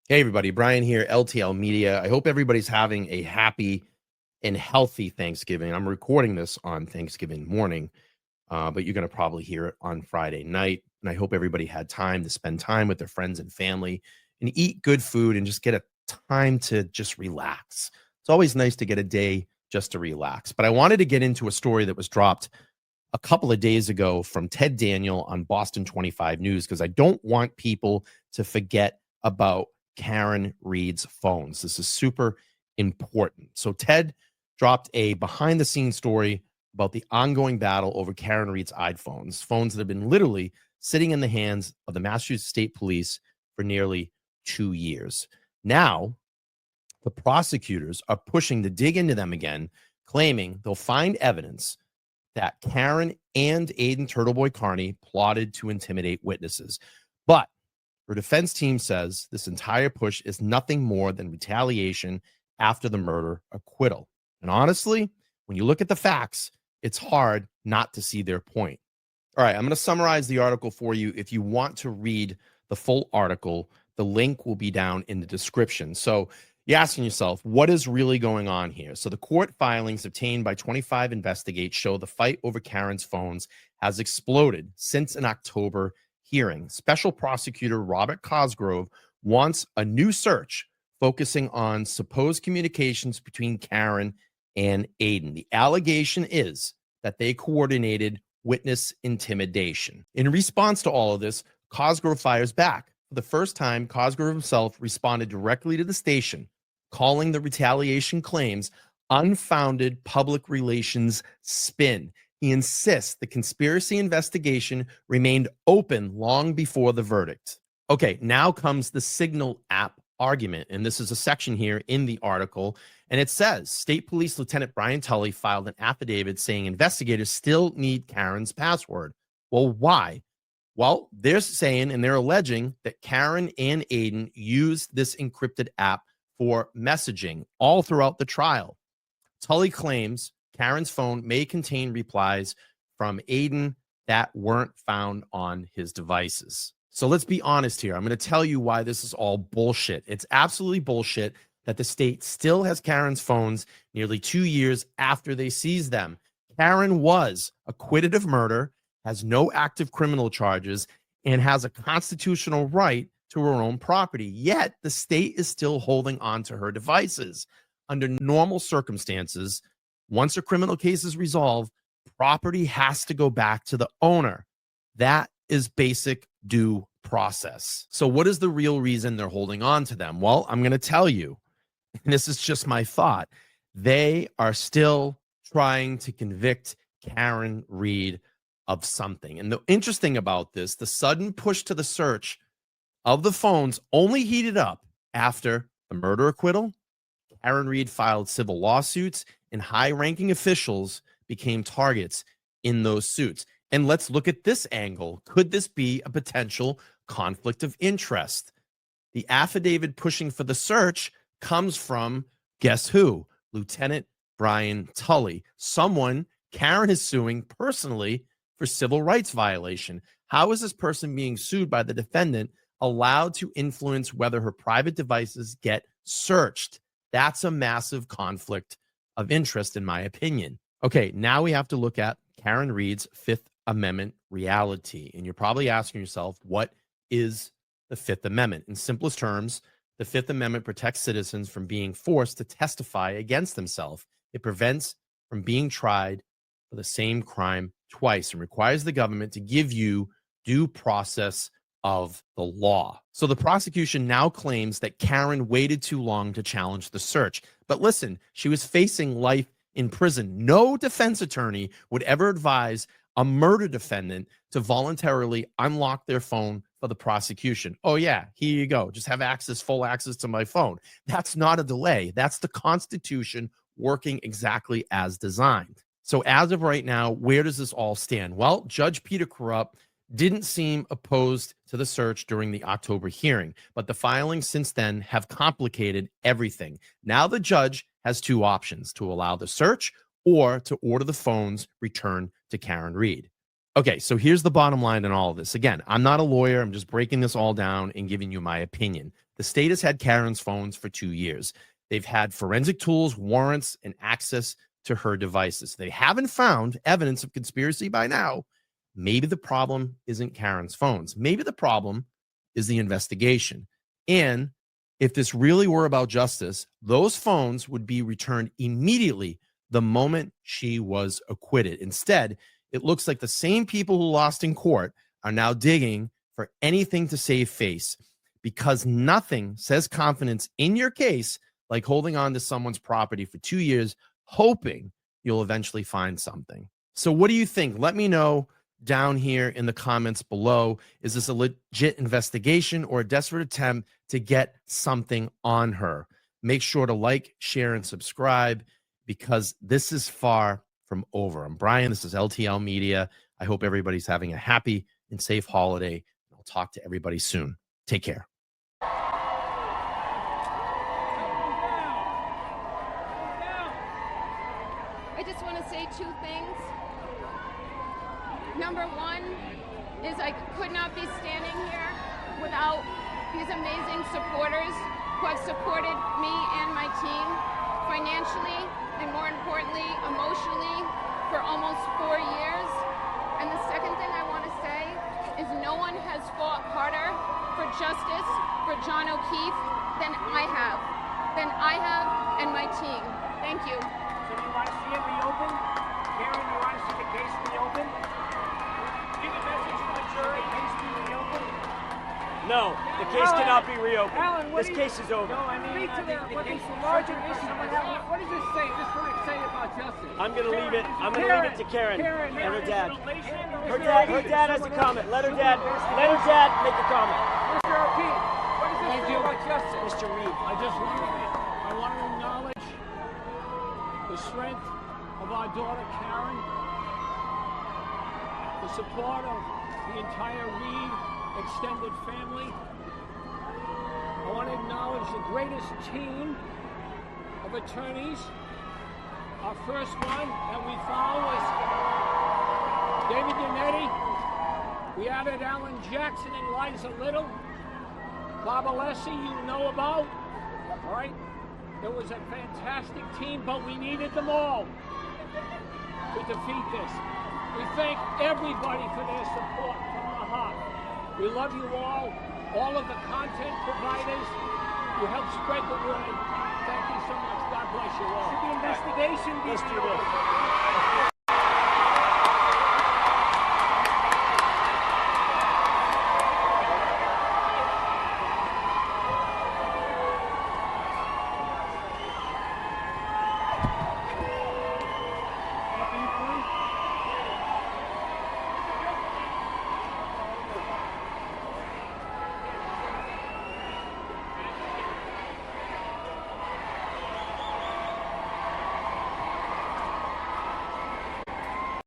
Hey, everybody. Brian here, LTL Media. I hope everybody's having a happy and healthy Thanksgiving. I'm recording this on Thanksgiving morning, but you're going to probably hear it on Friday night. And I hope everybody had time to spend time with their friends and family and eat good food and just get a time to just relax. It's always nice to get a day just to relax. But I wanted to get into a story that was dropped a couple of days ago from Ted Daniel on Boston 25 News because I don't want people to forget about Karen Reed's phones. This is super important. So Ted dropped a behind the scenes story about the ongoing battle over Karen Reed's iPhones, phones that have been literally sitting in the hands of the Massachusetts State Police for nearly 2 years. Now, the prosecutors are pushing to dig into them again, claiming they'll find evidence that Karen and Aiden Turtleboy Carney plotted to intimidate witnesses. But her defense team says this entire push is nothing more than retaliation after the murder acquittal. And honestly, when you look at the facts, it's hard not to see their point. All right, I'm going to summarize the article for you. If you want to read the full article, the link will be down in the description. So you're asking yourself, what is really going on here? So the court filings obtained by 25 Investigate show the fight over Karen's phones has exploded since an October hearing. Special prosecutor Robert Cosgrove wants a new search focusing on supposed communications between Karen and Aiden. The allegation is that they coordinated witness intimidation. In response to all of this, Cosgrove fires back. For the first time, Cosgrove himself responded directly to the station, calling the retaliation claims unfounded public relations spin. He insists the conspiracy investigation remained open long before the verdict. Okay, now comes the Signal app argument, and this is a section here in the article, and it says State Police Lieutenant Brian Tully filed an affidavit saying investigators still need Karen's password. Well, why? Well, they're saying and they're alleging that Karen and Aiden used this encrypted app for messaging all throughout the trial. Tully claims Karen's phone may contain replies from Aiden that weren't found on his devices. So let's be honest here. I'm going to tell you why this is all bullshit. It's absolutely bullshit that the state still has Karen's phones nearly 2 years after they seized them. Karen was acquitted of murder, has no active criminal charges, and has a constitutional right to her own property. Yet the state is still holding on to her devices. Under normal circumstances, once a criminal case is resolved, property has to go back to the owner. That is basic due process. So what is the real reason they're holding on to them? Well, I'm going to tell you, and this is just my thought. They are still trying to convict Karen Reed of something. And the interesting about this, the sudden push to the search of the phones only heated up after the murder acquittal. Karen Reed filed civil lawsuits, and high-ranking officials became targets in those suits. And let's look at this angle. Could this be a potential conflict of interest? The affidavit pushing for the search comes from, guess who? Lieutenant Brian Tully, someone Karen is suing personally for civil rights violation. How is this person being sued by the defendant allowed to influence whether her private devices get searched? That's a massive conflict of interest, in my opinion. Okay, now we have to look at Karen Reed's Fifth Amendment reality. And you're probably asking yourself, what is the Fifth Amendment? In simplest terms, the Fifth Amendment protects citizens from being forced to testify against themselves. It prevents from being tried for the same crime twice and requires the government to give you due process of the law. So the prosecution now claims that Karen waited too long to challenge the search. But listen, she was facing life in prison. No defense attorney would ever advise a murder defendant to voluntarily unlock their phone for the prosecution. Oh yeah, here you go. Just have access, full access to my phone. That's not a delay. That's the Constitution working exactly as designed. So as of right now, where does this all stand? Well, Judge Peter Corrupt didn't seem opposed to the search during the October hearing, but the filings since then have complicated everything. Now the judge has two options: to allow the search or to order the phones returned to Karen Reed. Okay, so here's the bottom line in all of this. Again, I'm not a lawyer. I'm just breaking this all down and giving you my opinion. The state has had Karen's phones for 2 years. They've had forensic tools, warrants, and access to her devices. They haven't found evidence of conspiracy by now. Maybe the problem isn't Karen's phones. Maybe the problem is the investigation. And if this really were about justice, those phones would be returned immediately the moment she was acquitted. Instead, it looks like the same people who lost in court are now digging for anything to save face, because nothing says confidence in your case like holding on to someone's property for 2 years, hoping you'll eventually find something. So what do you think? Let me know down here in the comments below. Is this a legit investigation or a desperate attempt to get something on her? Make sure to like, share, and subscribe, because this is far from over. I'm Brian. This is LTL Media. I hope everybody's having a happy and safe holiday. I'll talk to everybody soon. Take care. I just want to say 2 things. Number one is I could not be standing here without these amazing supporters who have supported me and my team financially and, more importantly, emotionally for almost 4 years. And the second thing I want to say is no one has fought harder for justice for John O'Keefe than I have and my team. Thank you. So do you want to see it reopened? Karen, do you want to see the case reopened? Give a message to the jury, case be reopened? No, the case cannot be reopened. Alan, this case is over. No, I mean, speak to the larger issue. What does this say? This what it say about justice? I'm going to leave it. I'm going to leave it to Karen and her dad. Her dad has a comment. Let her dad make a comment. Mr. O'Keefe, what does this say about justice? Mr. Reed. I want to acknowledge the strength of our daughter Karen, the support of the entire Reed extended family. I want to acknowledge the greatest team of attorneys. Our first one that we found was David Yannetti. We added Alan Jackson and Liza Little. Bob Alessi, you know about. All right? It was a fantastic team, but we needed them all to defeat this. We thank everybody for their support from the heart. We love you all of the content providers. You help spread the word. Thank you so much. God bless you all. Should the investigation be Let's do this. reopened?